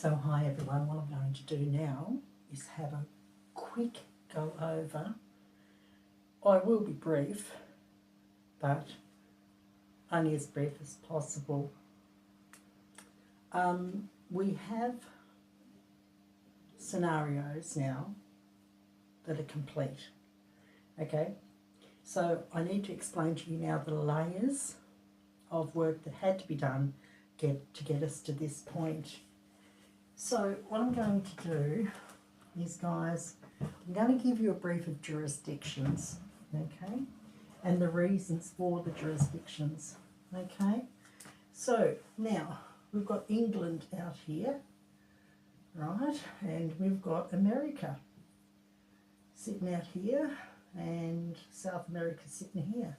So hi everyone, what I'm going to do now is have a quick go over. I will be brief, but only as brief as possible. We have scenarios now that are complete, okay? So I need to explain to you now the layers of work that had to be done to get us to this point. So what I'm going to do is, guys, I'm going to give you a brief of jurisdictions, okay, and the reasons for the jurisdictions, okay. So now we've got England out here, right, and we've got America sitting out here and South America sitting here.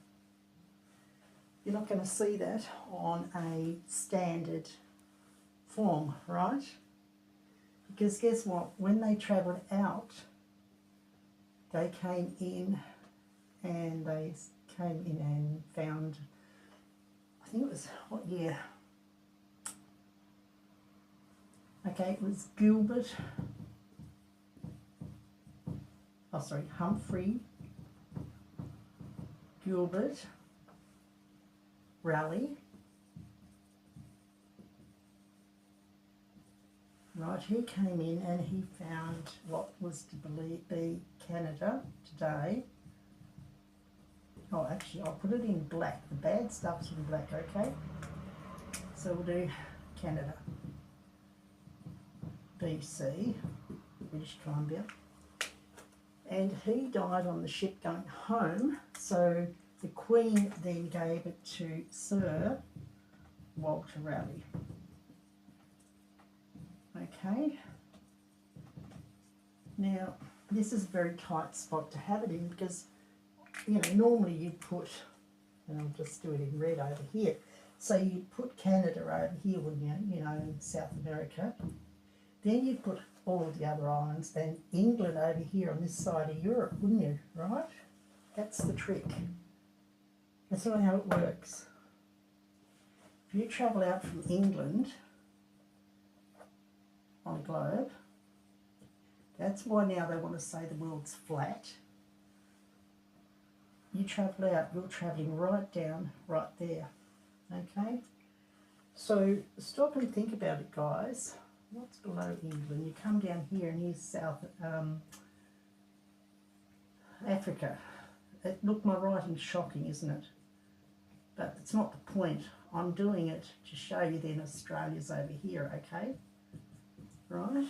You're not going to see that on a standard form, right? Because guess what? When they travelled out, they came in and found, I think it was, what year? Okay, it was Humphrey, Gilbert, Raleigh. Right, he came in and he found what was to be Canada today. Oh, actually, I'll put it in black. The bad stuff's in black, okay? So we'll do Canada. BC, British Columbia. And he died on the ship going home, so the Queen then gave it to Sir Walter Raleigh. Okay, now this is a very tight spot to have it in because, you know, normally you'd put, and I'll just do it in red over here, so you'd put Canada over here, wouldn't you, you know, in South America. Then you'd put all of the other islands and England over here on this side of Europe, wouldn't you, right? That's the trick. That's not how it works. If you travel out from England on a globe, that's why now they want to say the world's flat. You travel out, you're travelling right down, right there, okay? So stop and think about it, guys. What's below England? You come down here and here's South Africa. Look, my writing's shocking, isn't it? But it's not the point. I'm doing it to show you then Australia's over here, okay? Right,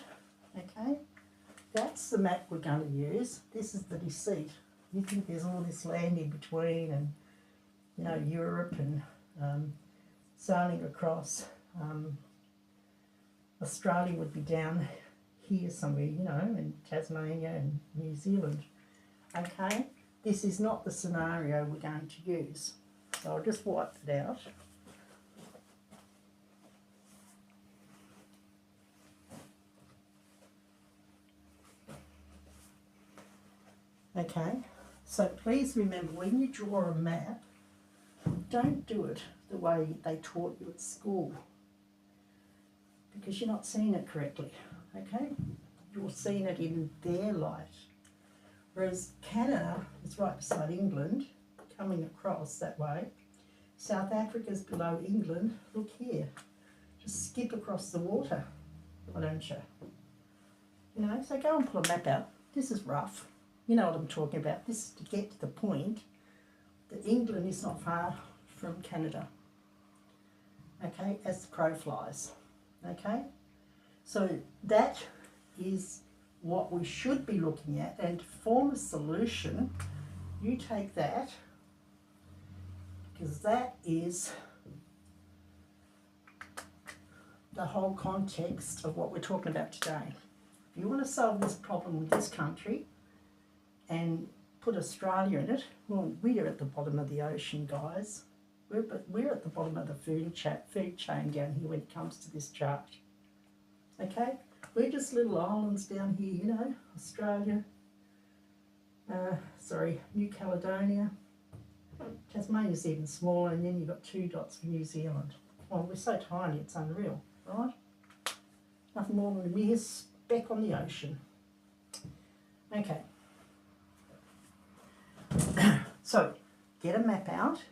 okay, that's the map we're going to use. This is the deceit. You think there's all this land in between and, you know, Europe and sailing across. Australia would be down here somewhere, you know, in Tasmania and New Zealand. Okay, this is not the scenario we're going to use. So I'll just wipe it out. Okay, so please remember, when you draw a map, don't do it the way they taught you at school, because you're not seeing it correctly, okay? You're seeing it in their light. Whereas Canada is right beside England, coming across that way. South Africa's below England. Look here, just skip across the water, why don't you? You know, so go and pull a map out. This is rough. You know what I'm talking about. This is to get to the point that England is not far from Canada, okay, as the crow flies, okay? So that is what we should be looking at, and to form a solution, you take that, because that is the whole context of what we're talking about today. If you want to solve this problem with this country, and put Australia in it, well, we're at the bottom of the ocean, guys. We're at the bottom of the food chain down here when it comes to this chart. Okay? We're just little islands down here, you know, Australia, New Caledonia. Tasmania's even smaller, and then you've got 2 dots for New Zealand. Well, we're so tiny, it's unreal, right? Nothing more than a mere speck on the ocean. Okay. So, get a map out,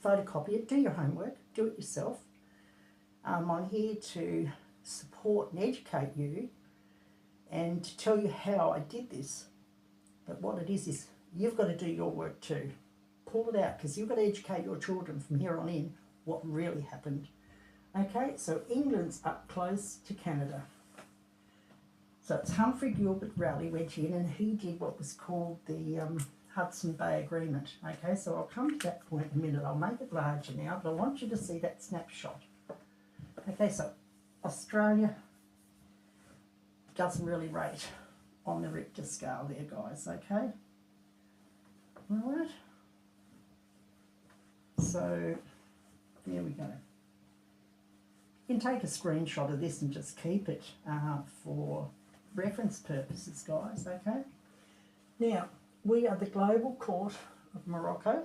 photocopy it, do your homework, do it yourself. I'm here to support and educate you and to tell you how I did this. But what it is you've got to do your work too. Pull it out, because you've got to educate your children from here on in what really happened. Okay, so England's up close to Canada. So it's Humphrey Gilbert Raleigh went in and he did what was called the Hudson Bay Agreement. Okay, so I'll come to that point in a minute. I'll make it larger now, but I want you to see that snapshot. Okay, so Australia doesn't really rate on the Richter scale there, guys, okay? All right. So, there we go. You can take a screenshot of this and just keep it for reference purposes, guys, okay? Now, we are the Global Court of Morocco.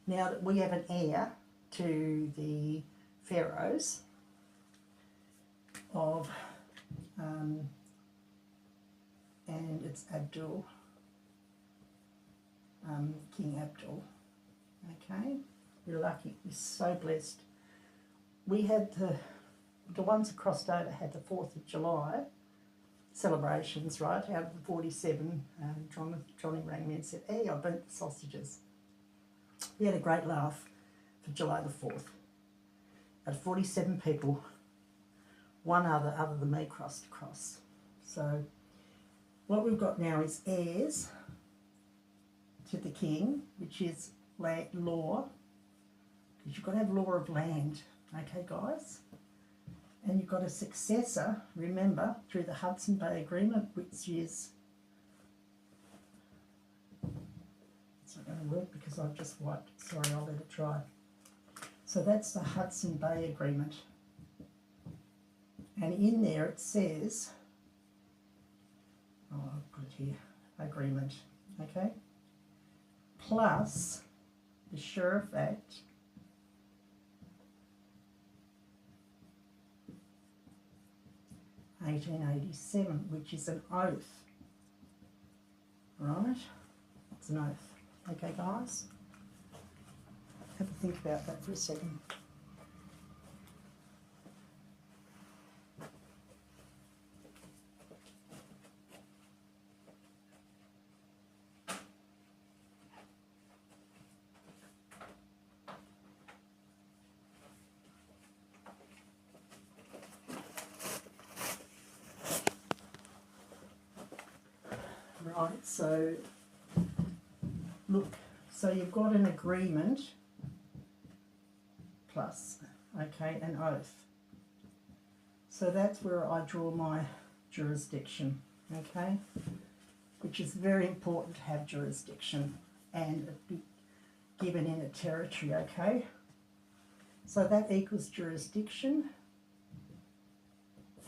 Now that we have an heir to the pharaohs of, and it's Abdul, King Abdul, okay? We're lucky, we're so blessed. We had the ones that crossed over had the 4th of July celebrations, right, out of the 47. Johnny rang me and said, hey, I burnt the sausages. We had a great laugh for July the 4th. Out of 47 people, one other than me crossed across. So what we've got now is heirs to the king, which is law, because you've got to have law of land, okay, guys? And you've got a successor, remember, through the Hudson Bay Agreement, which is, it's not going to work because I've just wiped it. Sorry, I'll let it dry. So that's the Hudson Bay Agreement. And in there it says, oh, I'll put it here, agreement, okay? Plus the Sheriff Act, (1887), which is an oath, right? It's an oath. Okay, guys? Have a think about that for a second. Right, so look, so you've got an agreement plus, okay, an oath. So that's where I draw my jurisdiction, okay, which is very important to have jurisdiction and be given in a territory, okay. So that equals jurisdiction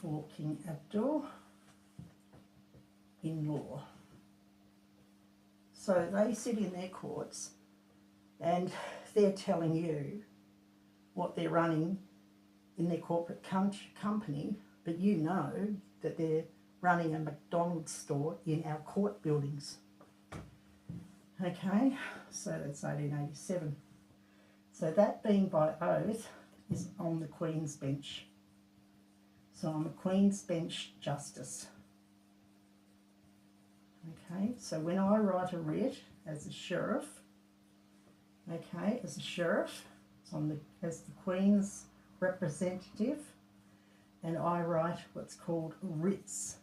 for King Abdul in law. So they sit in their courts and they're telling you what they're running in their corporate company, but you know that they're running a McDonald's store in our court buildings. Okay, so that's 1887. So that being by oath is on the Queen's bench. So I'm a Queen's bench justice. Okay, so when I write a writ as a sheriff, okay, as a sheriff, so I'm as the Queen's representative, and I write what's called writs.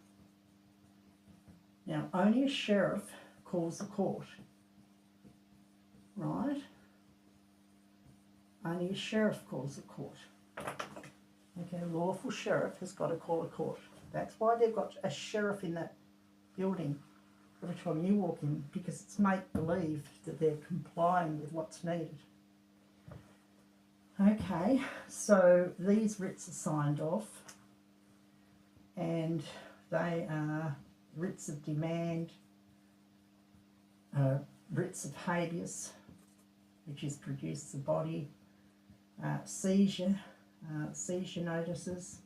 Now, only a sheriff calls a court, right? Only a sheriff calls a court. Okay, a lawful sheriff has got to call a court. That's why they've got a sheriff in that building every time you walk in, because it's make-believe that they're complying with what's needed. Okay, so these writs are signed off, and they are writs of demand, writs of habeas, which is produce the body, seizure notices,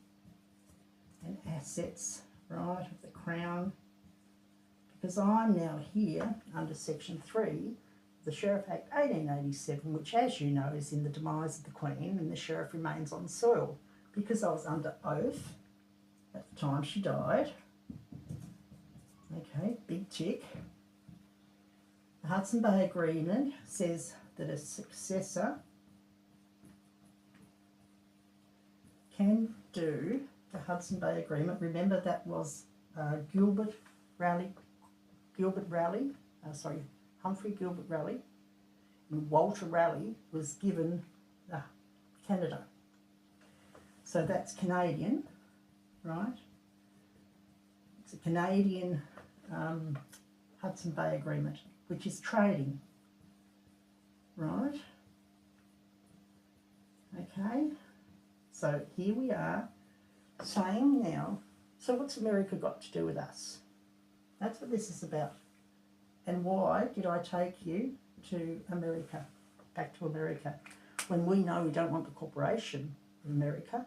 and assets, right, of the Crown, because I'm now here under Section 3 of the Sheriff Act 1887, which, as you know, is in the demise of the Queen, and the Sheriff remains on soil. Because I was under oath at the time she died. Okay, big tick. The Hudson Bay Agreement says that a successor can do the Hudson Bay Agreement. Remember, that was Humphrey Gilbert Raleigh, and Walter Raleigh was given Canada. So that's Canadian, right? It's a Canadian Hudson Bay Agreement, which is trading, right? Okay, so here we are saying now, so what's America got to do with us? That's what this is about. And why did I take you to America, back to America, when we know we don't want the corporation of America?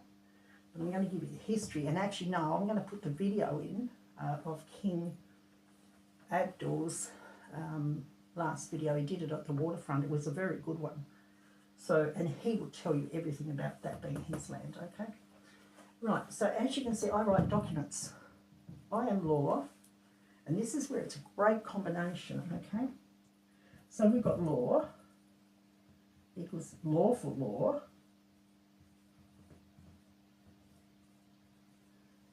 But I'm going to give you the history, and actually no, I'm going to put the video in of King Abdul's last video. He did it at the waterfront. It was a very good one. So, and he will tell you everything about that being his land, okay? Right, so as you can see, I write documents. I am law, and this is where it's a great combination, okay? So we've got law equals lawful law,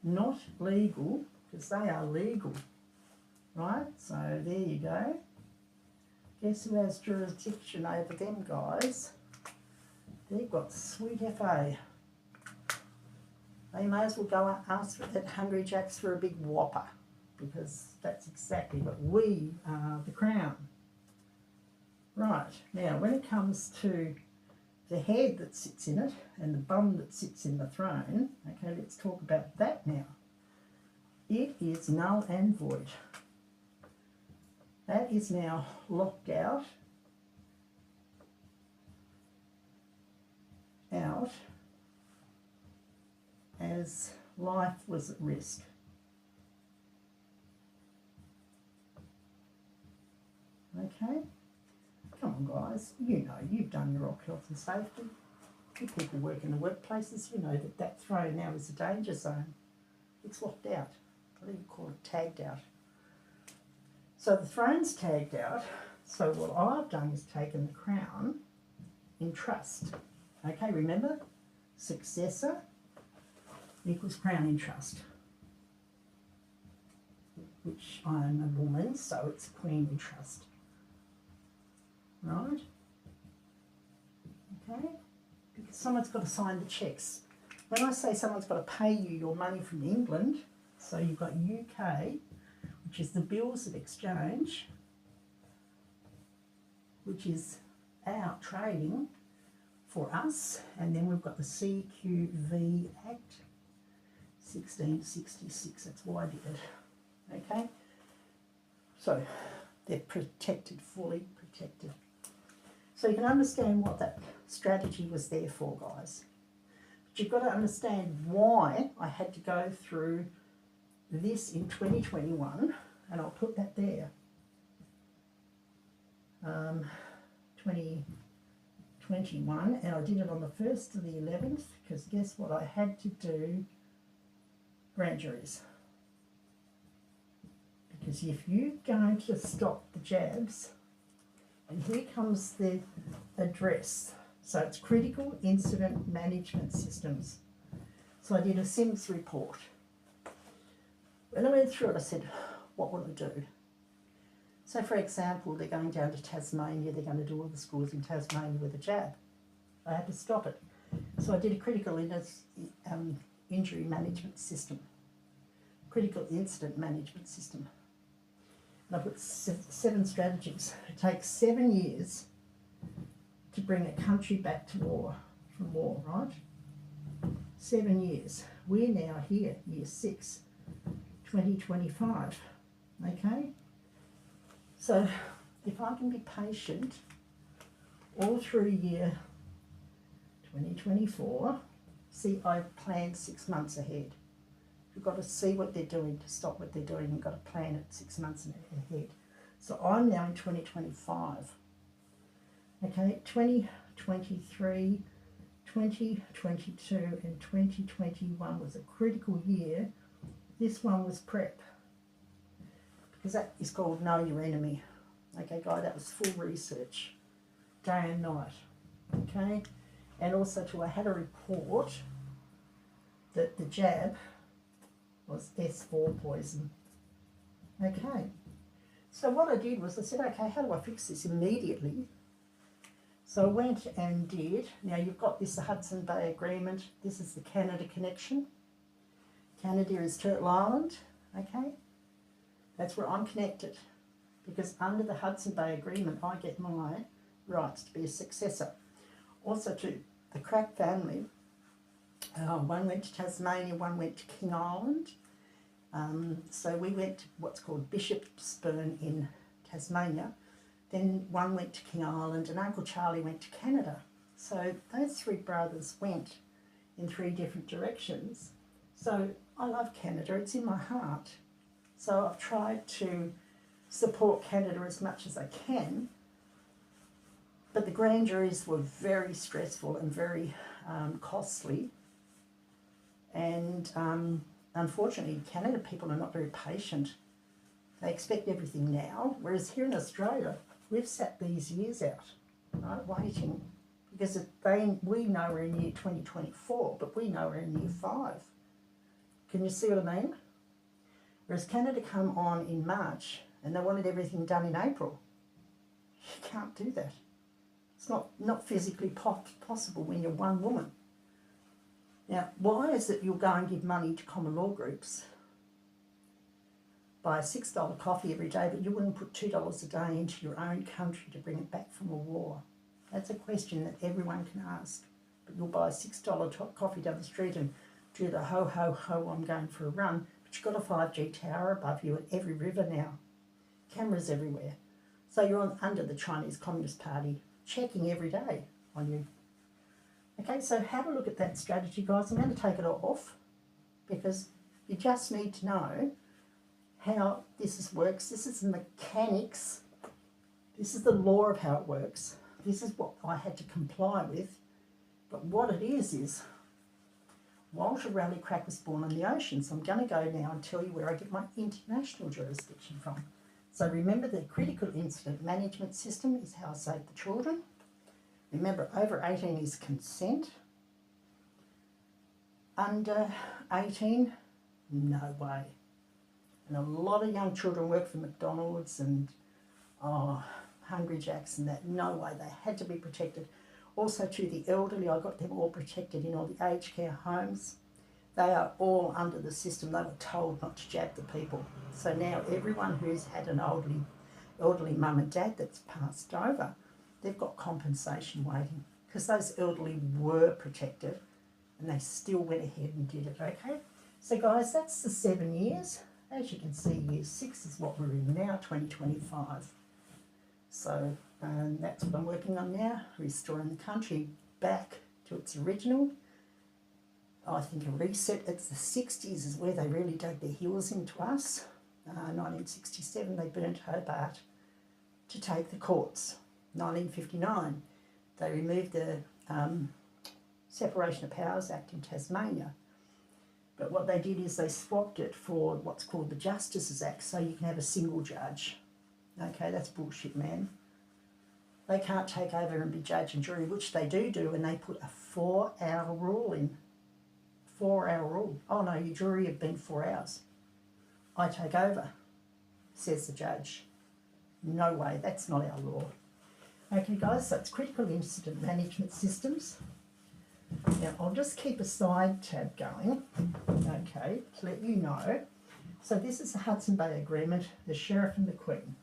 not legal, because they are legal, right? So there you go. Guess who has jurisdiction over them guys? They've got sweet FA. They may as well go ask at Hungry Jack's for a big whopper, because that's exactly what we are, the Crown. Right, now when it comes to the head that sits in it and the bum that sits in the throne, okay, let's talk about that now. It is null and void. That is now locked out as life was at risk. Okay? Come on guys, you know, you've done your rock health and safety. You people work in the workplaces, you know that that throne now is a danger zone. It's locked out. What do you call it? Tagged out. So the throne's tagged out. So what I've done is taken the Crown in trust. Okay, remember? Successor equals Crown in trust. Which I'm a woman, so it's Queen in trust. Right? Okay? Because someone's got to sign the checks. When I say someone's got to pay you your money from England, so you've got UK, which is the bills of exchange, which is our trading for us, and then we've got the CQV Act 1666, that's why I did it. Okay? So they're protected, fully protected. So you can understand what that strategy was there for, guys. But you've got to understand why I had to go through this in 2021, and I'll put that there. 2021, and I did it on the 1st to the 11th, because guess what? I had to do grand juries. Because if you're going to stop the jabs, and here comes the address. So it's Critical Incident Management Systems. So I did a SIMS report. When I went through it, I said, what will I do? So for example, they're going down to Tasmania, they're going to do all the schools in Tasmania with a jab. I had to stop it. So I did a critical injury management system, critical incident management system. And I put 7 strategies. It takes 7 years to bring a country back to war, from war, right? 7 years. We're now here, year 6, 2025, okay? So if I can be patient all through year 2024, see, I planned 6 months ahead. You've got to see what they're doing to stop what they're doing. You've got to plan it 6 months ahead. So I'm now in 2025. Okay, 2023, 2022 and 2021 was a critical year. This one was prep, because that is called Know Your Enemy. Okay, guys, that was full research, day and night. Okay, and also too, I had a report that the jab was S4 poison. Okay, so what I did was I said, okay, how do I fix this immediately? So I went and did, now you've got this Hudson Bay Agreement, this is the Canada connection. Canada is Turtle Island, okay? That's where I'm connected, because under the Hudson Bay Agreement I get my rights to be a successor. Also to the Crack family, one went to Tasmania, one went to King Island. So we went to what's called Bishopsburn in Tasmania. Then one went to King Island and Uncle Charlie went to Canada. So those three brothers went in three different directions. So I love Canada, it's in my heart. So I've tried to support Canada as much as I can. But the grand juries were very stressful and very costly. And unfortunately, Canada people are not very patient. They expect everything now, whereas here in Australia, we've sat these years out, right, waiting. Because we know we're in year 2024, but we know we're in year 5. Can you see what I mean? Whereas Canada come on in March and they wanted everything done in April. You can't do that. It's not physically possible when you're one woman. Now, why is it you'll go and give money to common law groups, buy a $6 coffee every day, but you wouldn't put $2 a day into your own country to bring it back from a war? That's a question that everyone can ask. But you'll buy a $6 coffee down the street and do the ho, ho, ho, I'm going for a run, but you've got a 5G tower above you at every river now. Cameras everywhere. So you're under the Chinese Communist Party, checking every day on you. Okay, so have a look at that strategy, guys. I'm going to take it off because you just need to know how this works. This is the mechanics. This is the law of how it works. This is what I had to comply with. But what it is Walter Raleigh Crack was born on the ocean. So I'm going to go now and tell you where I get my international jurisdiction from. So remember, the critical incident management system is how I save the children. Remember, over 18 is consent. Under 18, no way. And a lot of young children work for McDonald's and Hungry Jacks and that. No way, they had to be protected. Also to the elderly, I got them all protected in all the aged care homes. They are all under the system. They were told not to jab the people. So now everyone who's had an elderly mum and dad that's passed over, they've got compensation waiting, because those elderly were protected and they still went ahead and did it, okay? So guys, that's the 7 years. As you can see, year 6 is what we're in now, 2025. So that's what I'm working on now, restoring the country back to its original. I think a reset. It's the 60s is where they really dug their heels into us. 1967 they burnt Hobart to take the courts. 1959 they removed the Separation of Powers Act in Tasmania. But what they did is they swapped it for what's called the Justices Act, so you can have a single judge. Okay, that's bullshit, man. They can't take over and be judge and jury, which they do, and they put a 4-hour rule in. 4-hour rule. Oh no, your jury have been 4 hours. I take over, says the judge. No way, that's not our law. Okay guys, so it's critical incident management systems. Now I'll just keep a side tab going, okay, to let you know. So this is the Hudson Bay Agreement, the Sheriff and the Queen.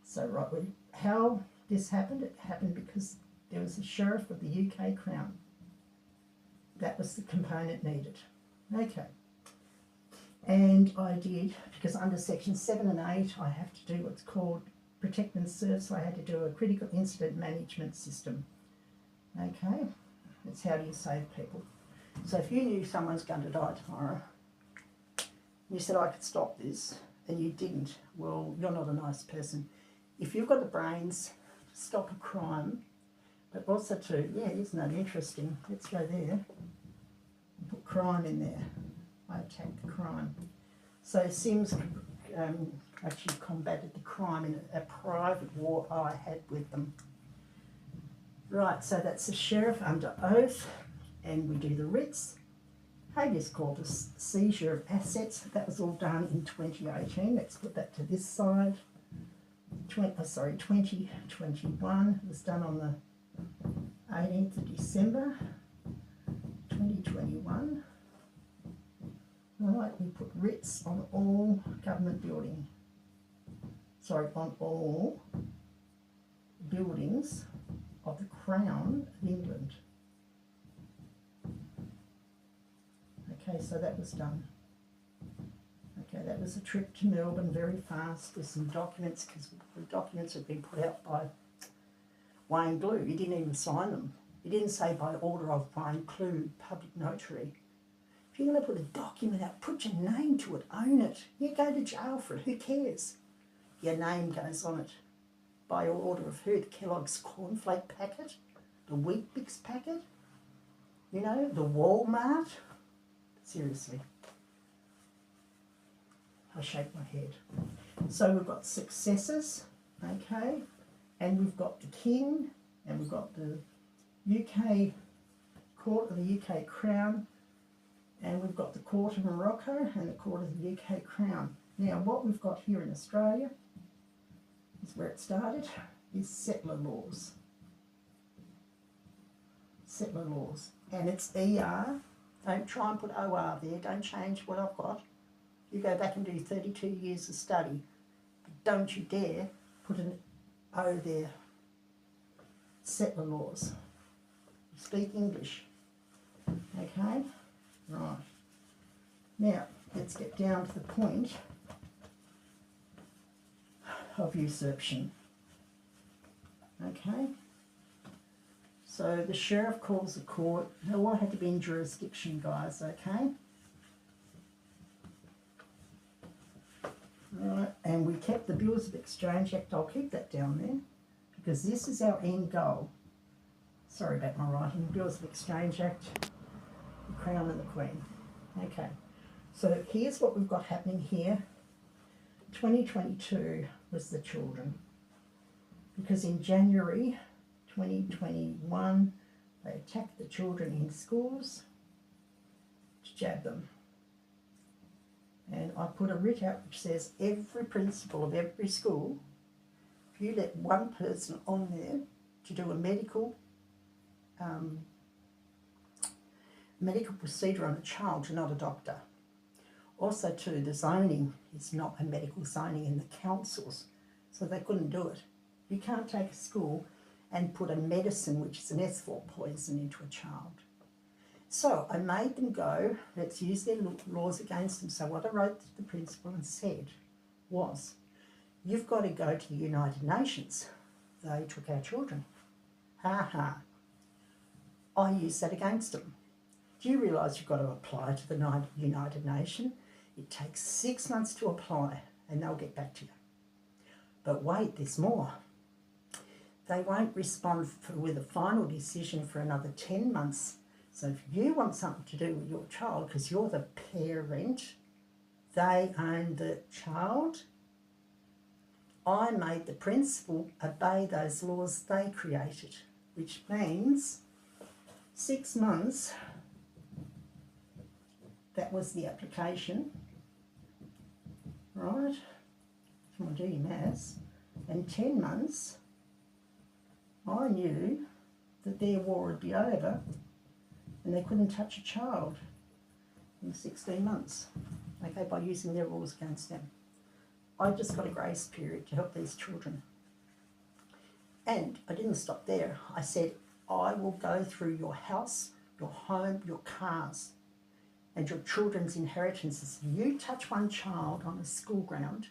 So right, how this happened, it happened because there was a Sheriff of the UK Crown. That was the component needed. Okay. And I did, because under section 7 and 8, I have to do what's called protect and serve, so I had to do a critical incident management system. Okay. That's how do you save people. So if you knew someone's going to die tomorrow, You said I could stop this, and you didn't. Well, you're not a nice person. If you've got the brains to stop a crime, but also to, yeah, isn't that interesting? Let's go there. Put crime in there. I attacked the crime. So Sims actually combated the crime in a private war I had with them. Right, so that's the sheriff under oath, and we do the writs. Habeas corpus, seizure of assets, that was all done in 2018. Let's put that to this side. 2021 was done on the 18th of December 2021. Right, we put writs on all government building. Sorry, on all buildings of the Crown of England. Okay, so that was done. Okay, that was a trip to Melbourne, very fast with some documents, because the documents had been put out by Wayne Glue. He didn't even sign them. He didn't say by order of Wayne Glue, public notary. If you're going to put a document out, put your name to it, own it. You go to jail for it, who cares? Your name goes on it. By order of who? The Kellogg's cornflake packet? The Wheat Bix packet? You know, the Walmart? Seriously. I shake my head. So we've got successors, okay, and we've got the King, and we've got the UK Court of the UK Crown, and we've got the Court of Morocco and the Court of the UK Crown. Now what we've got here in Australia is where it started, is settler laws. Settler laws. And it's ER. Don't try and put OR there. Don't change what I've got. You go back and do 32 years of study. But don't you dare put an O there. Settler laws. Speak English. Okay? Right. Now, let's get down to the point of usurpation. Okay? So the sheriff calls the court. They all had to be in jurisdiction, guys, okay? Right, and we kept the Bills of Exchange Act. I'll keep that down there because this is our end goal. Sorry about my writing. Bills of Exchange Act, the Crown and the Queen. Okay, so here's what we've got happening here. 2022 was the children, because in January 2021 they attacked the children in schools to jab them. And I put a writ out which says every principal of every school, if you let one person on there to do a medical procedure on a child, you're not a doctor. Also too, the zoning is not a medical zoning in the councils, so they couldn't do it. You can't take a school and put a medicine, which is an S4 poison, into a child. So I made them go, let's use their laws against them. So what I wrote to the principal and said was, you've got to go to the United Nations. They took our children. Ha ha. I used that against them. Do you realise you've got to apply to the United Nations? It takes 6 months to apply and they'll get back to you. But wait, there's more. They won't respond with a final decision for another 10 months. So if you want something to do with your child, because you're the parent, they own the child, I made the principal obey those laws they created, which means 6 months, that was the application, right? If you want to do your maths, and 10 months, I knew that their war would be over and they couldn't touch a child in 16 months, okay, by using their rules against them. I just got a grace period to help these children. And I didn't stop there. I said, I will go through your house, your home, your cars, and your children's inheritances. If you touch one child on a school ground,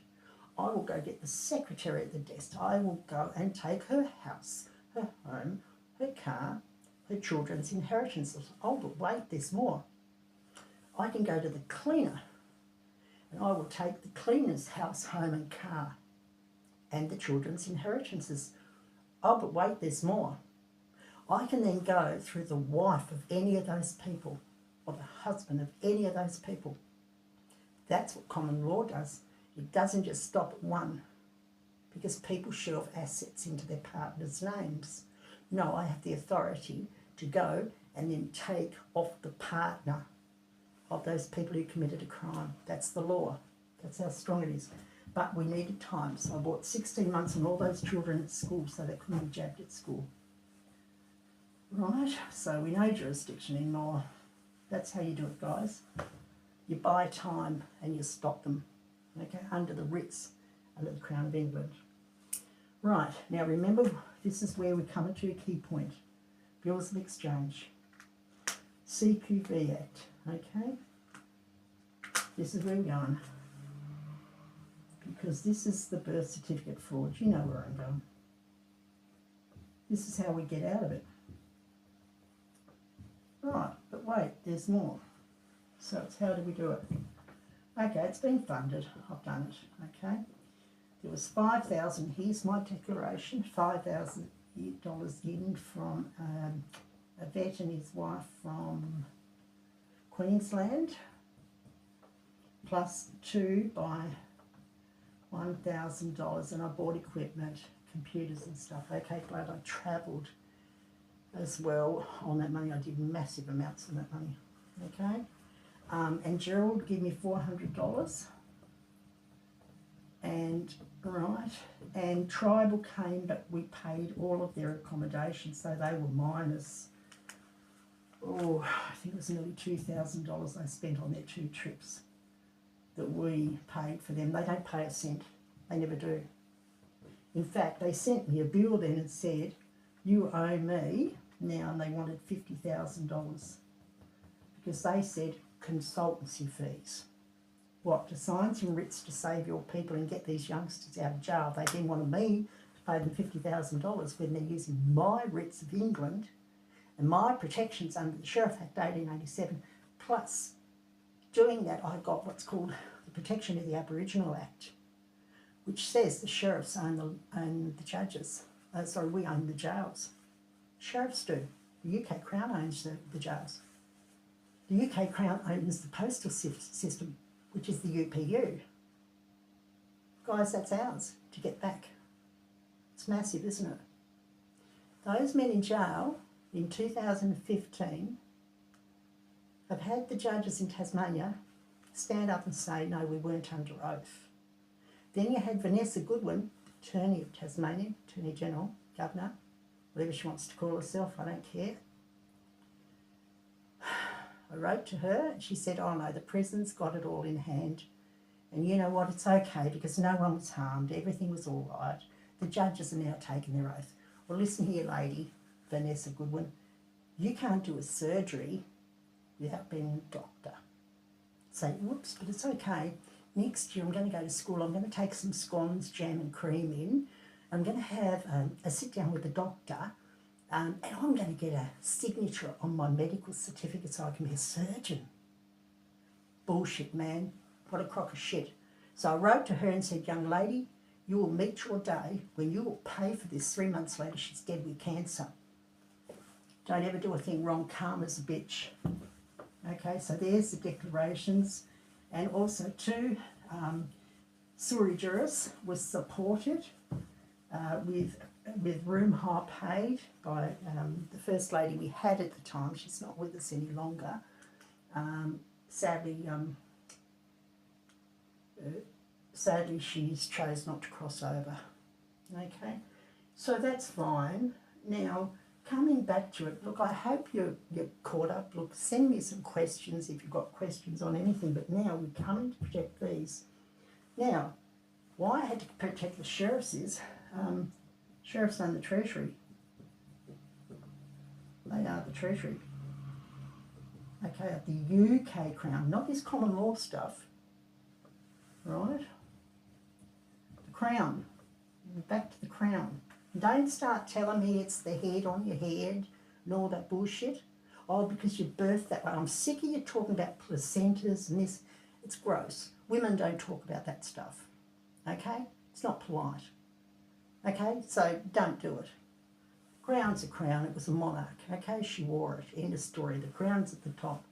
I will go get the secretary at the desk. I will go and take her house, her home, her car, her children's inheritances. Oh, but wait, there's more. I can go to the cleaner and I will take the cleaner's house, home and car, and the children's inheritances. Oh, but wait, there's more. I can then go through the wife of any of those people or the husband of any of those people. That's what common law does. It doesn't just stop at one, because people shelve assets into their partner's names. No, I have the authority to go and then take off the partner of those people who committed a crime. That's the law. That's how strong it is. But we needed time, so I bought 16 months on all those children at school so they couldn't be jabbed at school. Right, so we know jurisdiction in law. That's how you do it, guys. You buy time and you stop them, okay, under the writs, under the Crown of England. Right, now remember, this is where we come to a key point. Bills of exchange. CQV Act, okay? This is where we're going. Because this is the birth certificate fraud. You know where I'm going. This is how we get out of it. Right, but wait, there's more. So it's how do we do it? Okay, it's been funded. I've done it, okay? There was $5,000. Here's my declaration. $5,000 in from a vet and his wife from Queensland, plus two by $1,000, and I bought equipment, computers and stuff. Okay, glad I travelled as well on that money. I did massive amounts on that money. Okay, and Gerald gave me $400, and right, and Tribal came, but we paid all of their accommodation, so they were minus. Oh, I think it was nearly $2,000 I spent on their 2 trips that we paid for them. They don't pay a cent. They never do. In fact, they sent me a bill then and said, you owe me now, and they wanted $50,000 because they said consultancy fees. What, to sign some writs to save your people and get these youngsters out of jail? They then wanted me to pay them $50,000 when they're using my writs of England and my protections under the Sheriff Act 1887, plus doing that I got what's called the Protection of the Aboriginal Act, which says the sheriffs own the judges. We own the jails. Sheriffs do. The UK Crown owns the jails. The UK Crown owns the postal system, which is the UPU. Guys, that's ours to get back. It's massive, isn't it? Those men in jail in 2015 have had the judges in Tasmania stand up and say, no, we weren't under oath. Then you had Vanessa Goodwin, Attorney of Tasmania, Attorney General, Governor, whatever she wants to call herself, I don't care. I wrote to her and she said, oh no, the prison's got it all in hand. And you know what, it's okay because no one was harmed, everything was all right. The judges are now taking their oath. Well, listen here, lady, Vanessa Goodwin, you can't do a surgery without being a doctor. Say, whoops, but it's okay. Next year I'm going to go to school, I'm going to take some scones, jam and cream in. I'm going to have a sit down with the doctor and I'm going to get a signature on my medical certificate so I can be a surgeon. Bullshit, man. What a crock of shit. So I wrote to her and said, young lady, you will meet your day when you will pay for this. 3 months later, she's dead with cancer. Don't ever do a thing wrong. Karma's a bitch. Okay, so there's the declarations. And also too, Suri Juris was supported with room hire paid by the First Lady we had at the time. She's not with us any longer. Sadly, she's chose not to cross over. Okay, so that's fine. Now, coming back to it, look, I hope you're caught up. Look, send me some questions if you've got questions on anything. But now we're coming to protect these. Now, why I had to protect the sheriffs is, sheriffs own the Treasury. They are the Treasury. Okay, the UK Crown, not this common law stuff, right? The Crown, back to the Crown. Don't start telling me it's the head on your head and all that bullshit. Oh, because you birthed that way. I'm sick of you talking about placentas and this. It's gross. Women don't talk about that stuff, okay? It's not polite, okay? So don't do it. Crown's a crown. It was a monarch, okay? She wore it. End of story. The crown's at the top.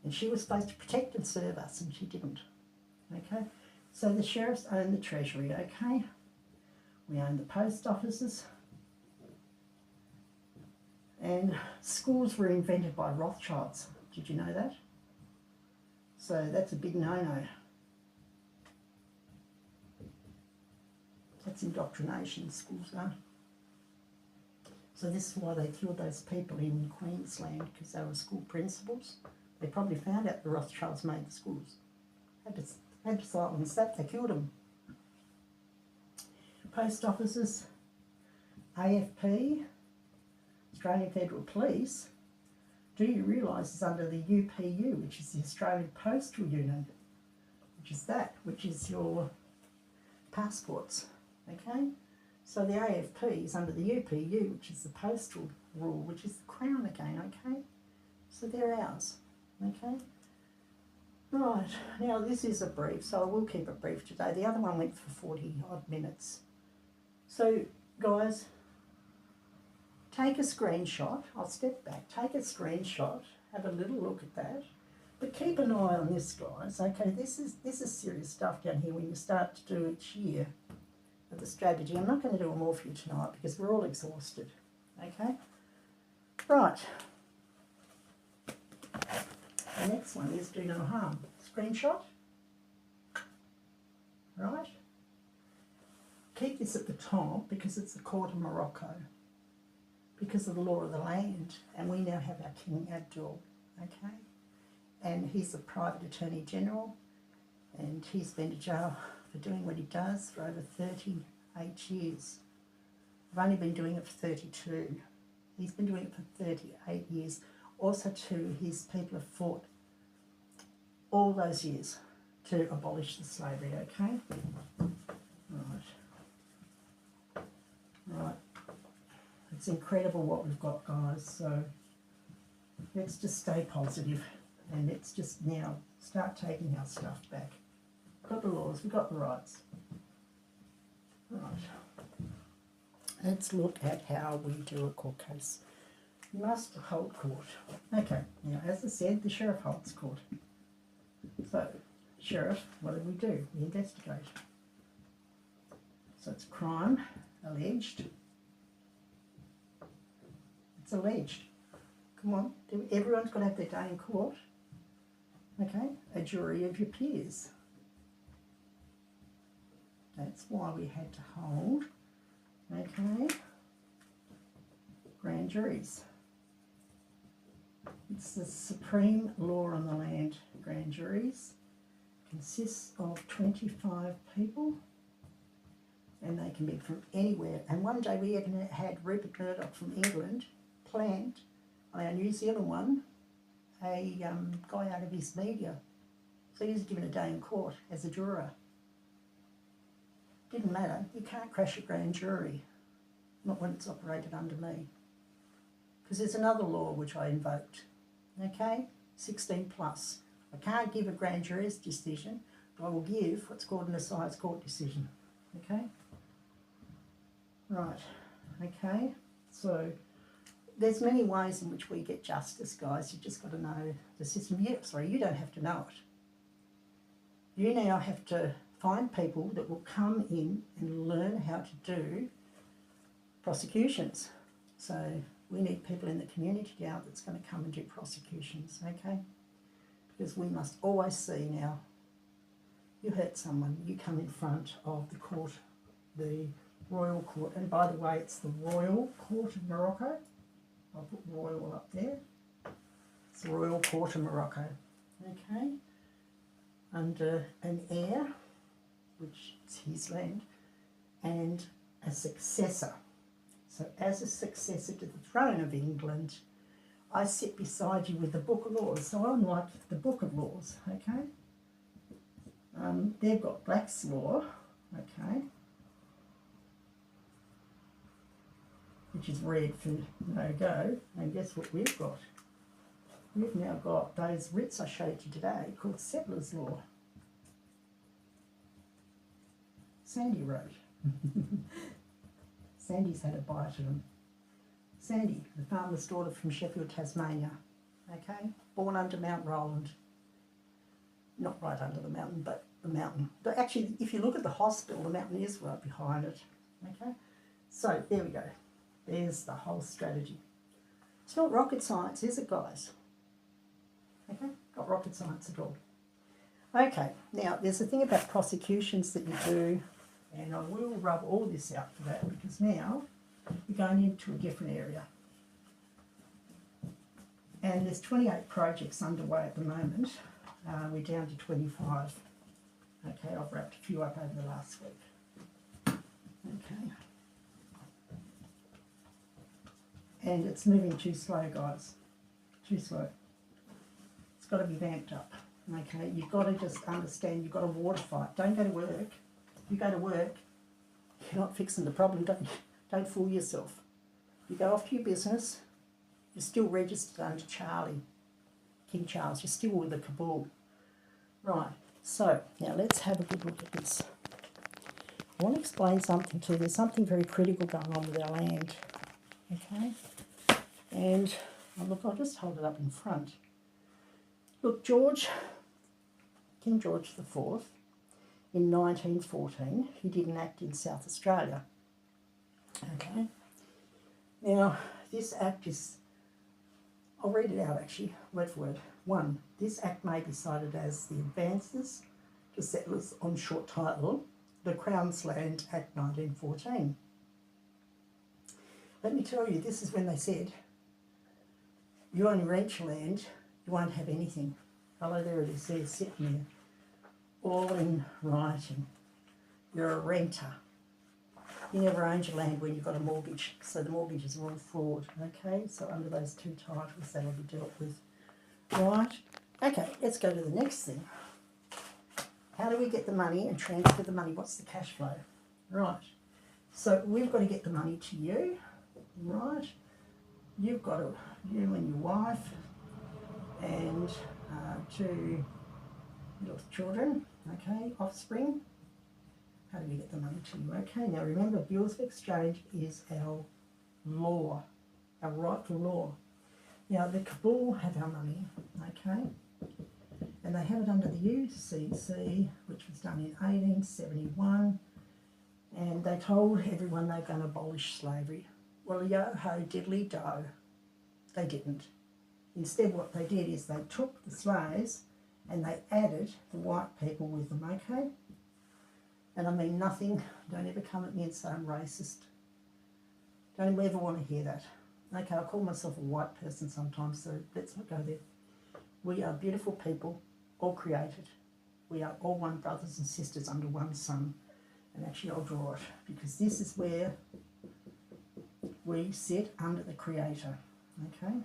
And she was supposed to protect and serve us, and she didn't, okay? So the sheriffs own the treasury, okay? We own the post offices. And schools were invented by Rothschilds. Did you know that? So that's a big no-no. That's indoctrination, schools are. So this is why they killed those people in Queensland, because they were school principals. They probably found out the Rothschilds made the schools. Had to silence that, they killed them. Post offices, AFP, Australian Federal Police. Do you realise it's under the UPU, which is the Australian Postal Union, which is your passports, okay? So the AFP is under the UPU, which is the postal rule, which is the Crown again, okay? So they're ours, okay? Right, now this is a brief, so I will keep it brief today. The other one went for 40 odd minutes. So guys, take a screenshot. I'll step back, take a screenshot, have a little look at that. But keep an eye on this, guys, okay? This is serious stuff down here when you start to do each year of the strategy. I'm not going to do them all for you tonight because we're all exhausted, okay? Right. The next one is do no harm. Screenshot. Right. Keep this at the top because it's the court of Morocco, because of the law of the land, and we now have our King Abdul, okay? And he's a private attorney general, and he's been to jail for doing what he does for over 38 years. I've only been doing it for 32. He's been doing it for 38 years. Also too, his people have fought all those years to abolish the slavery, okay? Right. It's incredible what we've got, guys, so let's just stay positive and let's just now start taking our stuff back. We've got the laws, we've got the rights. Right. Let's look at how we do a court case. You must hold court. Okay, now as I said, the sheriff holds court. So, sheriff, what do? We investigate. So it's crime, alleged. It's alleged. Come on, everyone's got to have their day in court. Okay, a jury of your peers. That's why we had to hold, okay, grand juries. It's the supreme law on the land. Grand juries consists of 25 people, and they can be from anywhere. And one day we even had Rupert Murdoch from England plant on our New Zealand one, a guy out of his media. So he was given a day in court as a juror. Didn't matter. You can't crash a grand jury, not when it's operated under me. Because there's another law which I invoked, okay? 16 plus. I can't give a grand jury's decision, but I will give what's called an assize court decision, okay? Right, okay, so there's many ways in which we get justice, guys. You just got to know the system. You don't have to know it. You now have to find people that will come in and learn how to do prosecutions. So we need people in the community now that's going to come and do prosecutions, okay? Because we must always see now, you hurt someone, you come in front of the court, the Royal Court, and by the way, it's the Royal Court of Morocco. I'll put Royal up there. It's the Royal Court of Morocco, okay? Under an heir, which is his land, and a successor. So as a successor to the throne of England, I sit beside you with the Book of Laws. So I'm like the Book of Laws, okay? They've got Black's Law, okay? Which is red for no-go. And guess what we've got? We've now got those writs I showed you today called Settler's Law. Sandy wrote. Sandy's had a bite of them. Sandy, the farmer's daughter from Sheffield, Tasmania. Okay, born under Mount Roland. Not right under the mountain, but the mountain. But actually, if you look at the hospital, the mountain is right behind it. Okay, so there we go. There's the whole strategy. It's not rocket science, is it, guys? Okay, not rocket science at all. Okay, now there's a thing about prosecutions that you do, and I will rub all this out for that because now we're going into a different area. And there's 28 projects underway at the moment. We're down to 25. Okay, I've wrapped a few up over the last week. Okay. And it's moving too slow, guys. Too slow. It's got to be vamped up. Okay, you've got to just understand you've got a water fight. Don't go to work. If you go to work, you're not fixing the problem. Don't fool yourself. You go off to your business, you're still registered under Charlie, King Charles. You're still with the Cabal. Right, so now let's have a good look at this. I want to explain something to you. There's something very critical going on with our land. Okay, and look, I'll just hold it up in front. Look, King George IV, in 1914, he did an act in South Australia. Okay, now this act is, I'll read it out actually, word for word. 1. This act may be cited as the Advances to Settlers on Short Title, the Crown's Land Act 1914. Let me tell you, this is when they said, you only rent your land, you won't have anything. Hello, there it is, there, sitting there. All in writing. You're a renter. You never owned your land when you've got a mortgage, so the mortgages are all fraud, okay? So under those two titles, that'll be dealt with. Right, okay, let's go to the next thing. How do we get the money and transfer the money? What's the cash flow? Right, so we've got to get the money to you, right? You've got to, you and your wife and 2 little children, okay, offspring. How do we get the money to you? Okay, now remember, bills of exchange is our law, our rightful law. Now, the Cabal have our money, okay, and they have it under the UCC, which was done in 1871, and they told everyone they're going to abolish slavery. Well, yo-ho, diddly-do, they didn't. Instead, what they did is they took the slaves and they added the white people with them, okay? And I mean nothing, don't ever come at me and say I'm racist. Don't ever want to hear that. Okay, I call myself a white person sometimes, so let's not go there. We are beautiful people, all created. We are all one brothers and sisters under one sun. And actually I'll draw it, because this is where we sit under the Creator, okay?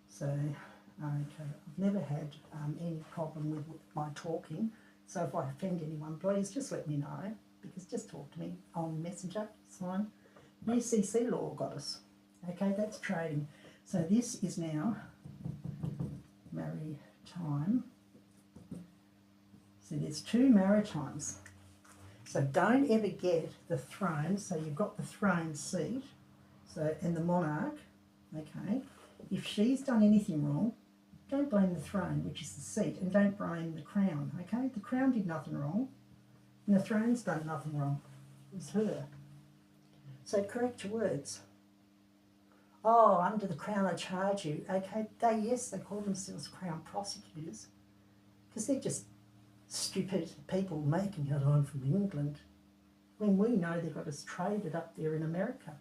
So, okay, I've never had any problem with my talking, so if I offend anyone, please just let me know, because just talk to me on Messenger, it's fine. UCC law got us, okay, that's trading. So this is now maritime. So there's 2 maritimes. So don't ever get the throne, so you've got the throne seat, so, and the monarch, okay. If she's done anything wrong, don't blame the throne, which is the seat, and don't blame the crown, okay? The crown did nothing wrong, and the throne's done nothing wrong. It was her. So correct your words. Oh, under the crown I charge you. Okay, they call themselves crown prosecutors, because they're just stupid people making it on from England, when we know they've got us traded up there in America.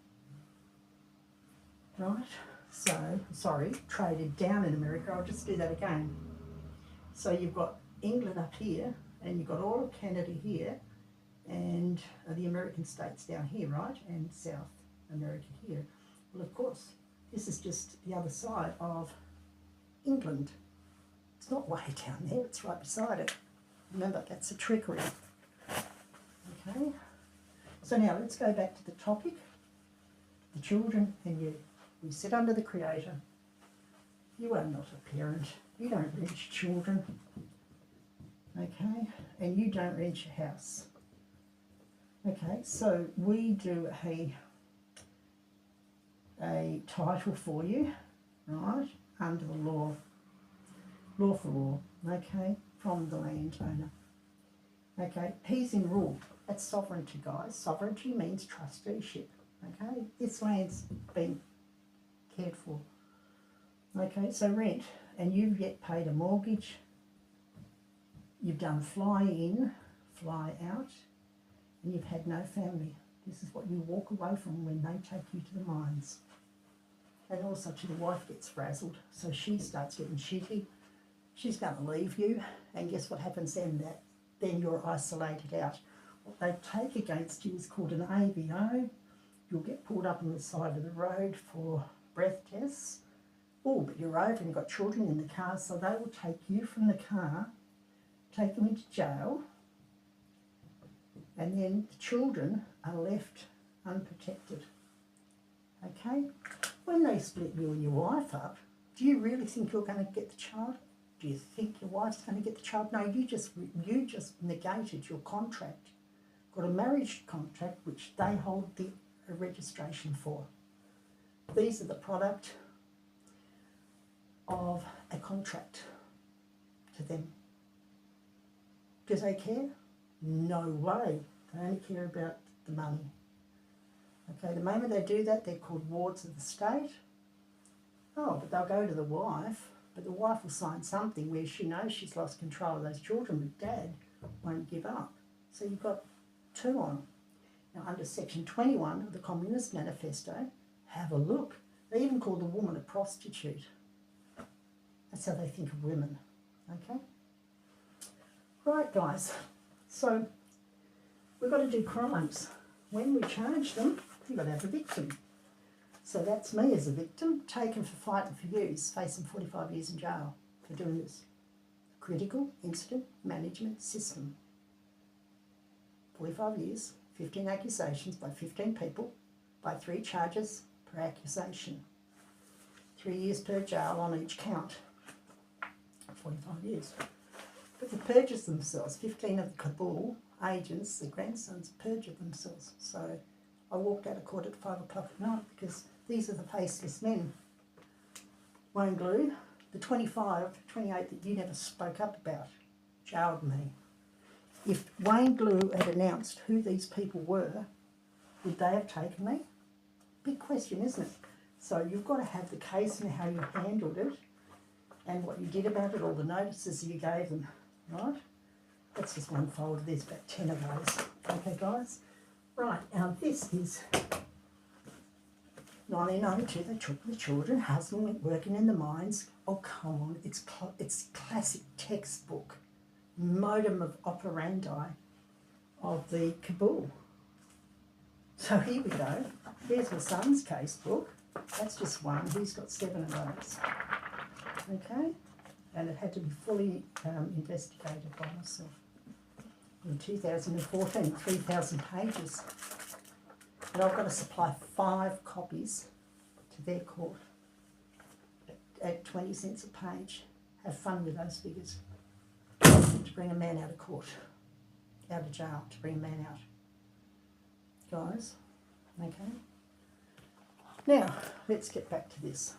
Right? So, sorry, traded down in America. I'll just do that again. So you've got England up here, and you've got all of Canada here, and the American states down here, right? And South America here. Well, of course, this is just the other side of England. It's not way down there, it's right beside it. Remember, that's a trickery. Okay? So now let's go back to the topic. The children and you. We sit under the Creator. You are not a parent. You don't rent your children. Okay? And you don't rent your house. Okay, so we do a title for you, right, under the lawful law, okay, from the landowner. Okay, he's in rule. That's sovereignty, guys. Sovereignty means trusteeship. Okay, this land's been cared for. Okay, so rent, and you've yet paid a mortgage. You've done fly in, fly out, and you've had no family. This is what you walk away from when they take you to the mines. And also to the wife gets frazzled, so she starts getting shitty. She's going to leave you, and guess what happens then? Then you're isolated out. What they take against you is called an AVO. You'll get pulled up on the side of the road for breath tests. Oh, but you're over and you've got children in the car, so they will take you from the car, take them into jail, and then the children are left unprotected. Okay? When they split you and your wife up, do you really think you're going to get the child? Do you think your wife's going to get the child? No, you just negated your contract. Got a marriage contract which they hold the registration for. These are the product of a contract to them. Do they care? No way. They only care about the money. Okay, the moment they do that, they're called wards of the state. Oh, but they'll go to the wife, but the wife will sign something where she knows she's lost control of those children, but dad won't give up. So you've got two on. Now, under Section 21 of the Communist Manifesto, have a look. They even call the woman a prostitute. That's how they think of women. Okay? Right, guys. So we've got to do crimes. When we charge them, you've got to have a victim. So that's me as a victim, taken for fighting for use, facing 45 years in jail for doing this. Critical Incident Management System. 45 years, 15 accusations by 15 people, by 3 charges per accusation. 3 years per jail on each count. 45 years. But the purges themselves, 15 of the Cabal agents, the grandsons, perjured themselves. So I walked out of court at 5 o'clock at night because these are the faceless men. Wayne Glue, the 28 that you never spoke up about, jailed me. If Wayne Glue had announced who these people were, would they have taken me? Big question, isn't it? So you've got to have the case and how you handled it and what you did about it, all the notices you gave them, right? That's just one folder. There's about 10 of those. Okay, guys? Right, now this is 1992. They took the children. Husband went working in the mines. Oh, come on. It's classic textbook modem of operandi of the Cabal. So here we go. Here's my son's case book. That's just one. He's got 7 of those. Okay? And it had to be fully investigated by myself. In 2014, 3,000 pages. And I've got to supply 5 copies to their court at 20 cents a page. Have fun with those figures. To bring a man out of court, out of jail, to bring a man out. Guys, okay? Now, let's get back to this.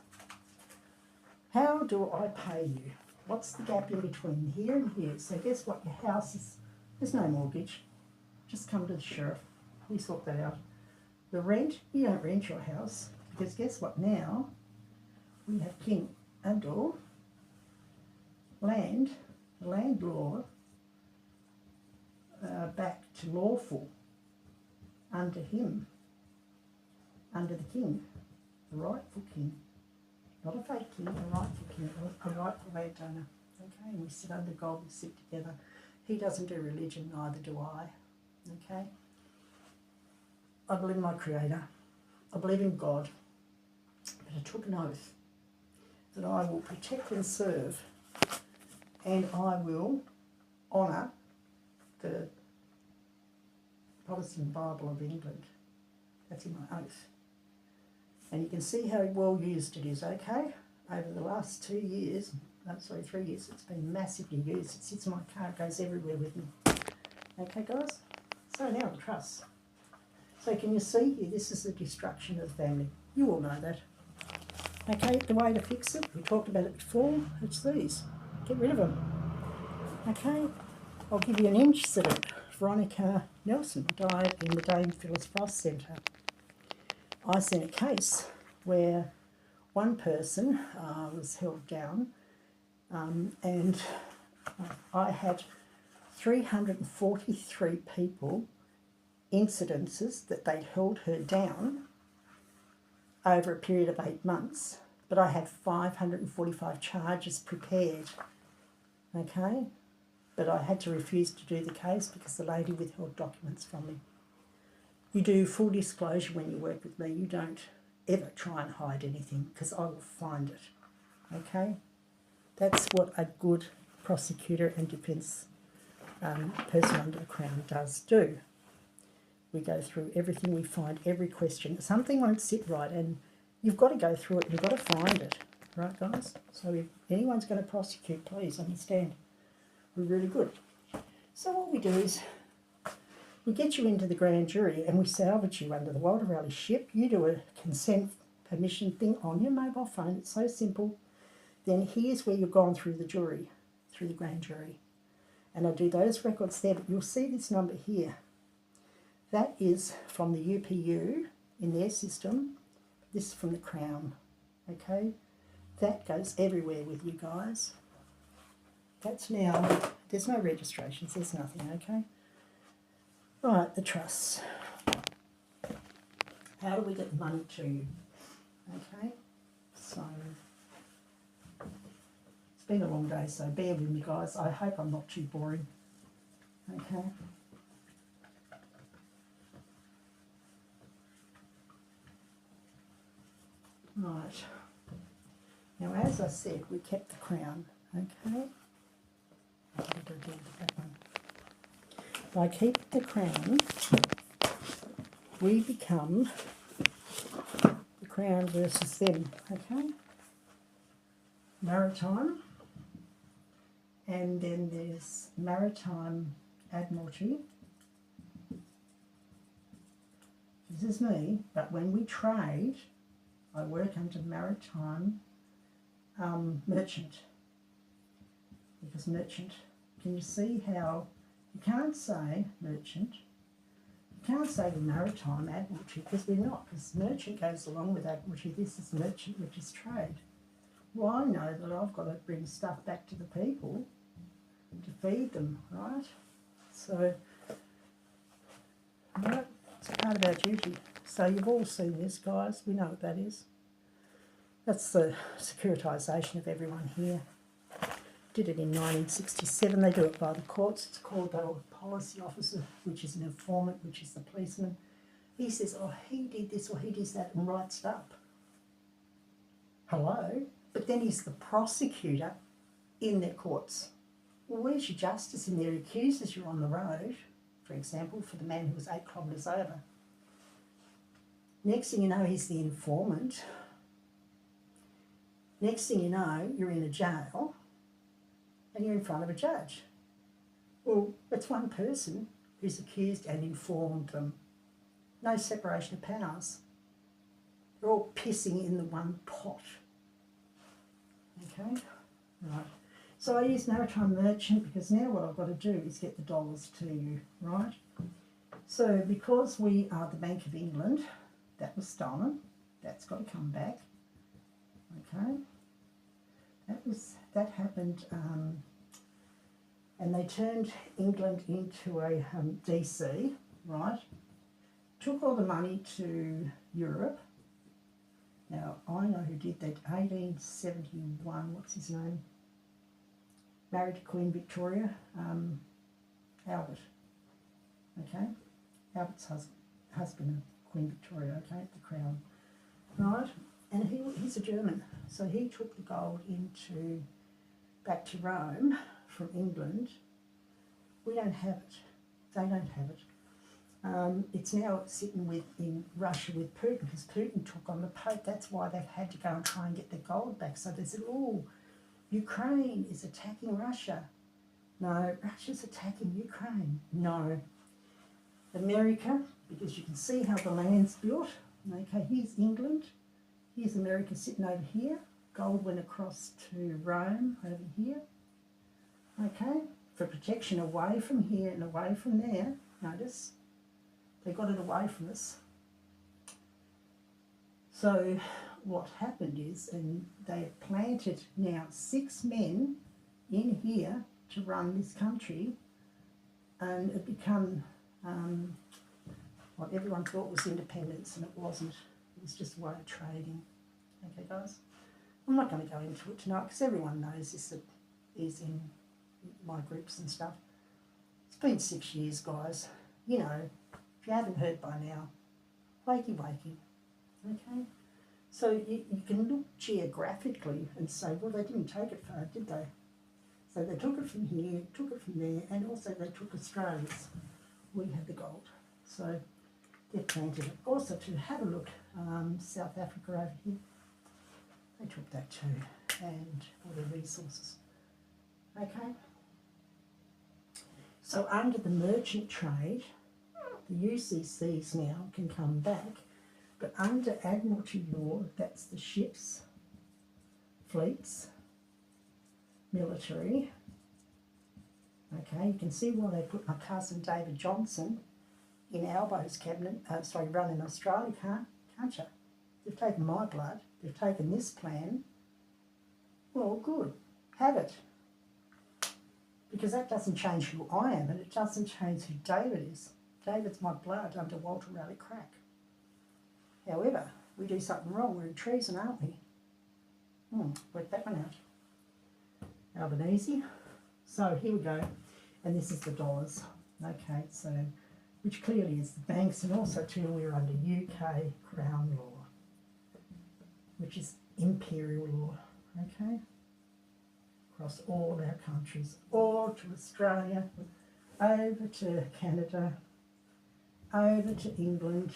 How do I pay you? What's the gap in between here and here? So guess what? Your house is, there's no mortgage. Just come to the sheriff. We sort that out. The rent, you don't rent your house, because guess what now? We have king and or land, the land law, back to lawful under him, under the king, the rightful king. Not a fake king, a rightful king, a rightful landowner. Okay, and we sit under God, we sit together. He doesn't do religion, neither do I. Okay? I believe in my Creator. I believe in God. But I took an oath that I will protect and serve, and I will honour the Protestant Bible of England. That's in my oath. And you can see how well used it is, okay? Over the last 3 years, it's been massively used. It sits in my car, it goes everywhere with me. Okay, guys? So now the trust. So can you see here, this is the destruction of the family. You all know that. Okay, the way to fix it, we talked about it before, it's these. Get rid of them. Okay, I'll give you an incident. Veronica Nelson died in the Dame Phyllis Frost Centre. I seen a case where one person was held down and I had 343 people, incidences that they'd held her down over a period of 8 months, but I had 545 charges prepared, okay? But I had to refuse to do the case because the lady withheld documents from me. You do full disclosure when you work with me. You don't ever try and hide anything because I will find it, okay? That's what a good prosecutor and defence person under the Crown does do. We go through everything, we find every question. Something won't sit right and you've got to go through it, you've got to find it, right guys? So if anyone's going to prosecute, please understand, we're really good. So what we do is we get you into the grand jury and we salvage you under the Walter Raleigh ship. You do a consent permission thing on your mobile phone, it's so simple. Then here's where you've gone through the jury, through the grand jury. And I do those records there, but you'll see this number here. That is from the UPU in their system. This is from the Crown, okay? That goes everywhere with you guys. That's now, there's no registrations, there's nothing, okay? Right, the trusts. How do we get the money to you? Okay, so it's been a long day, so bear with me guys. I hope I'm not too boring, okay? Right, now as I said, we kept the Crown, okay? By keeping the Crown, we become the Crown versus them, okay? Maritime, and then there's Maritime Admiralty. This is me, but when we trade, I work under Maritime Merchant, because merchant, can you see how you can't say merchant, you can't say the Maritime Admiralty, because we're not, because merchant goes along with Admiralty. This is merchant, which is trade. Well, I know that I've got to bring stuff back to the people to feed them, right? So, right, it's part of our duty. So you've all seen this, guys. We know what that is. That's the securitisation of everyone here. Did it in 1967. They do it by the courts. It's called the policy officer, which is an informant, which is the policeman. He says, oh, he did this or he did that, and writes it up. Hello? But then he's the prosecutor in their courts. Well, where's your justice in there? He accuses you on the road, for example, for the man who was 8 kilometres over. Next thing you know, he's the informant. Next thing you know, you're in a jail and you're in front of a judge. Well, that's one person who's accused and informed them. No separation of powers. They're all pissing in the one pot. Okay? Right. So I use Maritime Merchant because now what I've got to do is get the dollars to you, right? So because we are the Bank of England, that was stolen. That's got to come back. Okay? That happened, and they turned England into a DC, right? Took all the money to Europe. Now, I know who did that. 1871, what's his name? Married to Queen Victoria, Albert, okay? Albert's husband of Queen Victoria, okay, the Crown, right? And he's a German, so he took the gold back to Rome from England. We don't have it. They don't have it. It's now sitting in Russia with Putin, because Putin took on the Pope. That's why they've had to go and try and get the gold back. So they said, oh, Ukraine is attacking Russia. No, Russia's attacking Ukraine. No. America because you can see how the land's built. Okay, here's England, here's America sitting over here. Gold went across to Rome over here. Okay, for protection away from here and away from there. Notice, they got it away from us. So what happened is, and they planted now 6 men in here to run this country, and it become what everyone thought was independence, and it wasn't. It was just a way of trading. Okay, guys? I'm not going to go into it tonight because everyone knows this is in my groups and stuff. It's been 6 years, guys. You know, if you haven't heard by now, wakey. Okay? So you can look geographically and say, well, they didn't take it far, did they? So they took it from here, took it from there, and also they took Australia's. We had the gold. So they planted it. Also, to have a look, South Africa over here, they took that too, and all their resources. Okay? So under the merchant trade, the UCCs now can come back, but under Admiralty law, that's the ships, fleets, military. Okay, you can see why they put my cousin David Johnson in Albo's cabinet, running Australia, can't you? They've taken my blood, they've taken this plan. Well, good, have it. Because that doesn't change who I am, and it doesn't change who David is. David's my blood under Walter Raleigh Crack. However, we do something wrong, we're in treason, aren't we? Work that one out. Albanese. So here we go, and this is the dollars. Okay, so, which clearly is the banks, and also too we're under UK Crown law, which is imperial law, okay? Across all our countries, all to Australia, over to Canada, over to England,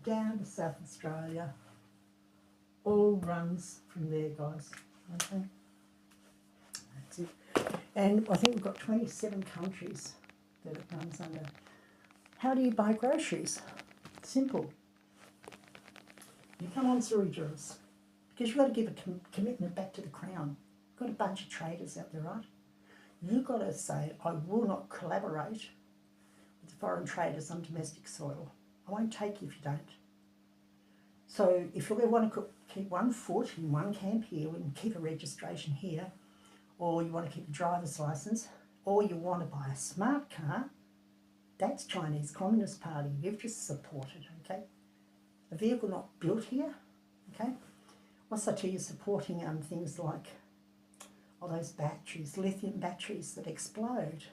down to South Australia, all runs from there, guys, okay? That's it. And I think we've got 27 countries that it runs under. How do you buy groceries? Simple. You come on Surrey-Juris, because you've got to give a commitment back to the Crown. You've got a bunch of traders out there, right? You've got to say, I will not collaborate with foreign traders on domestic soil. I won't take you if you don't. So if you want to keep one foot in one camp here and keep a registration here, or you want to keep a driver's license, or you want to buy a smart car, that's Chinese Communist Party. You've just supported, okay? A vehicle not built here, okay? Also too, you're supporting things like all those batteries, lithium batteries that explode.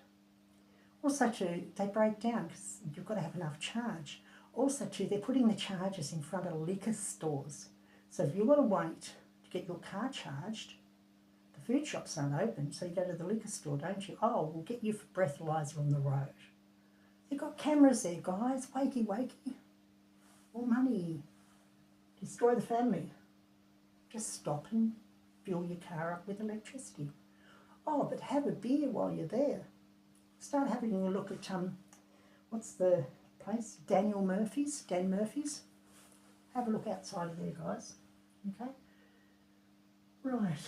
Also too, they break down because you've got to have enough charge. Also too, they're putting the chargers in front of liquor stores. So if you've got to wait to get your car charged, the food shops aren't open, so you go to the liquor store, don't you? Oh, we'll get you a breathalyzer on the road. They've got cameras there, guys. Wakey. More money. Destroy the family. Just stop and fill your car up with electricity. Oh, but have a beer while you're there. Start having a look at, what's the place? Dan Murphy's. Have a look outside of there, guys. Okay? Right.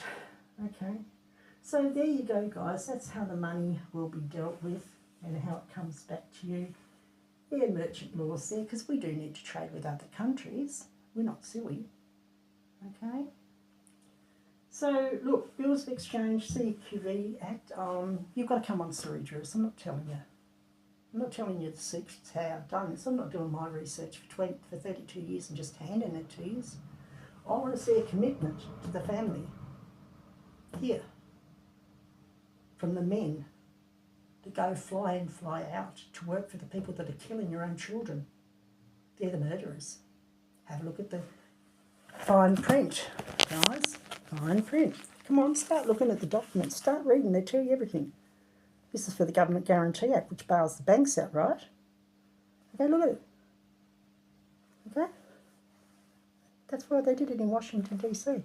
Okay. So there you go, guys. That's how the money will be dealt with and how it comes back to you. Yeah, merchant laws there, because we do need to trade with other countries. We're not silly. Okay? So, look, Bills of Exchange, CQV Act, you've got to come on Surrey-Juris. I'm not telling you. I'm not telling you the secrets how I've done this. I'm not doing my research for 32 years and just handing it to you. I want to see a commitment to the family here from the men to go fly in, fly out, to work for the people that are killing your own children. They're the murderers. Have a look at the fine print, guys. Fine print. Come on, start looking at the documents. Start reading. They tell you everything. This is for the Government Guarantee Act, which bails the banks out, right? Okay, look at it. Okay? That's why they did it in Washington, D.C.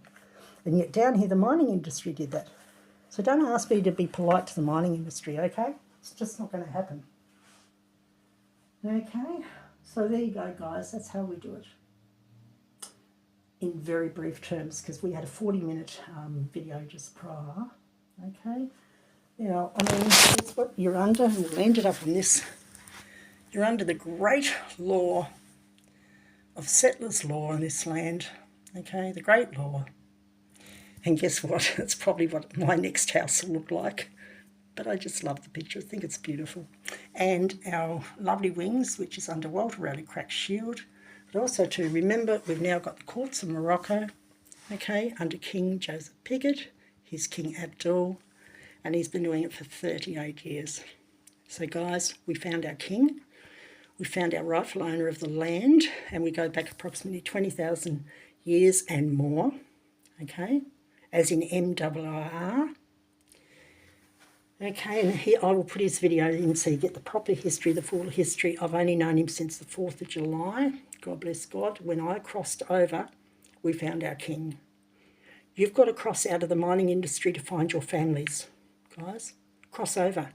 And yet down here, the mining industry did that. So don't ask me to be polite to the mining industry, okay? It's just not going to happen. Okay, so there you go, guys. That's how we do it in very brief terms, because we had a 40-minute video just prior. Okay, now, I mean, that's what you're under, and we'll end it up on this. You're under the great law of settlers' law on this land, okay, the great law. And guess what? It's probably what my next house will look like. But I just love the picture. I think it's beautiful. And our lovely wings, which is under Walter Raleigh Crack's shield. But also to remember, we've now got the courts of Morocco, okay, under King Joseph Pigot, his King Abdul, and he's been doing it for 38 years. So guys, we found our king, we found our rightful owner of the land, and we go back approximately 20,000 years and more, okay, as in MRR. Okay, and here I will put his video in so you get the proper history, the full history. I've only known him since the 4th of July. God bless God. When I crossed over, we found our king. You've got to cross out of the mining industry to find your families, guys. Cross over.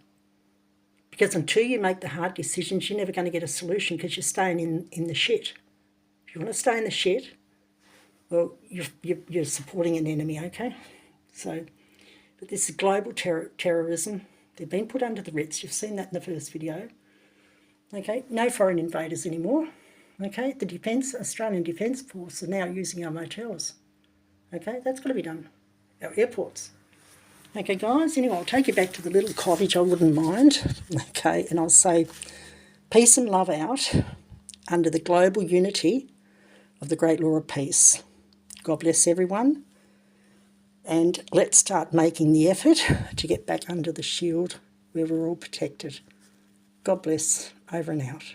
Because until you make the hard decisions, you're never going to get a solution because you're staying in the shit. If you want to stay in the shit, well, you're supporting an enemy, okay? So... but this is global terrorism. They've been put under the Ritz. You've seen that in the first video. Okay, no foreign invaders anymore. Okay, the Australian Defence Force are now using our motels. Okay, that's got to be done. Our airports. Okay, guys, anyway, I'll take you back to the little cottage. I wouldn't mind. Okay, and I'll say peace and love out under the global unity of the great law of peace. God bless everyone. And let's start making the effort to get back under the shield where we're all protected. God bless. Over and out.